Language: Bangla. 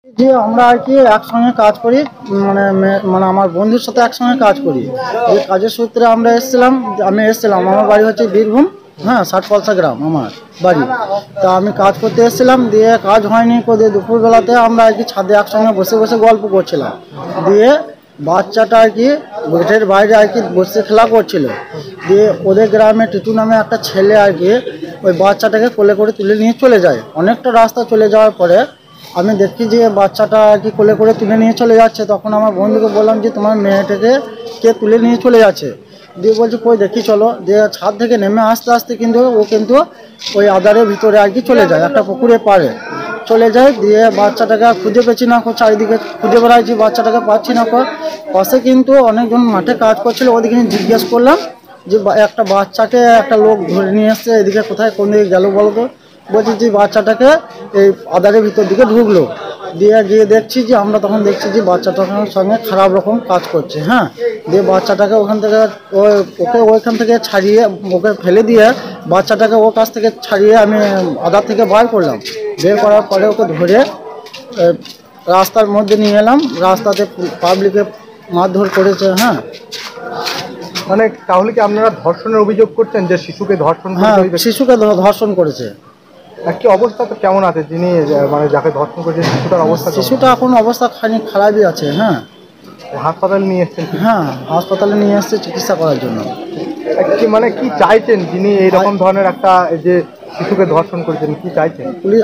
যে আমরা আর কি একসঙ্গে কাজ করি, মানে মানে আমার বন্ধুর সাথে একসঙ্গে কাজ করি। এই কাজের সূত্রে আমরা এসেছিলাম, আমার বাড়ি হচ্ছে বীরভূম। হ্যাঁ, ষাটপলসা গ্রাম আমার বাড়ি। তা আমি কাজ করতে এসেছিলাম, দিয়ে কাজ হয়নি করে দুপুরবেলাতে আমরা আর কি ছাদে একসঙ্গে বসে বসে গল্প করছিলাম। দিয়ে বাচ্চাটা আর কি গেটের বাইরে আর কি বসে খেলা করছিল। দিয়ে ওদের গ্রামে টিটু নামে একটা ছেলে আর কি ওই বাচ্চাটাকে কোলে করে তুলে নিয়ে চলে যায়। অনেকটা রাস্তা চলে যাওয়ার পরে আমি দেখি যে বাচ্চাটা আর কি কোলে করে তুলে নিয়ে চলে যাচ্ছে। তখন আমার বন্ধুকে বললাম যে তোমার মেয়েটাকে কে তুলে নিয়ে চলে যাচ্ছে। দিয়ে বলছে কই দেখি চলো। দিয়ে ছাদ থেকে নেমে আস্তে আস্তে কিন্তু ও কিন্তু ওই আদারের ভিতরে আর কি চলে যায়, একটা পুকুরে পাড়ে চলে যায়। দিয়ে বাচ্চাটাকে আর খুঁজে পেয়েছি না, চারিদিকে খুঁজে বেড়াইছি, বাচ্চাটাকে পাচ্ছি না। পাশে কিন্তু অনেকজন মাঠে কাজ করছিল, ওদিকে জিজ্ঞেস করলাম যে একটা বাচ্চাকে একটা লোক ধরে নিয়ে এসছে, এদিকে কোথায় কোন দিকে গেল বলতো। বলছি যে বাচ্চাটাকে এই আদারের ভিতর দিকে ঢুকলো। দিয়ে গিয়ে দেখছি যে আমরা তখন দেখছি যে বাচ্চাটার সঙ্গে খারাপ রকম কাজ করছে। হ্যাঁ, দিয়ে বাচ্চাটাকে ওখান থেকে ওকে ওইখান থেকে ছাড়িয়ে ওকে ফেলে দিয়ে বাচ্চাটাকে ওর কাছ থেকে ছাড়িয়ে আমি আদার থেকে বার করলাম। বের করার পরে ওকে ধরে রাস্তার মধ্যে নিয়ে এলাম। রাস্তাতে পাবলিকে মারধর করেছে। হ্যাঁ, মানে তাহলে কি আপনারা ধর্ষণের অভিযোগ করছেন যে শিশুকে ধর্ষণ হ্যাঁ, করেছে? শিশুকে ধর্ষণ করেছে। কি অবস্থা তো কেমন আছে যিনি মানে যাকে ধর্ষণ করেছে শিশুটার অবস্থা? শিশুটা এখন অবস্থা খানিক খারাপই আছে। হ্যাঁ, হাসপাতালে নিয়ে এসেছেন? হ্যাঁ, হাসপাতালে নিয়ে আসছে চিকিৎসা করার জন্য। কি মানে কি চাইছেন যিনি এইরকম ধরনের একটা যে শিশুকে ধর্ষণ করেছেন, কি চাইছেন? পুলিশ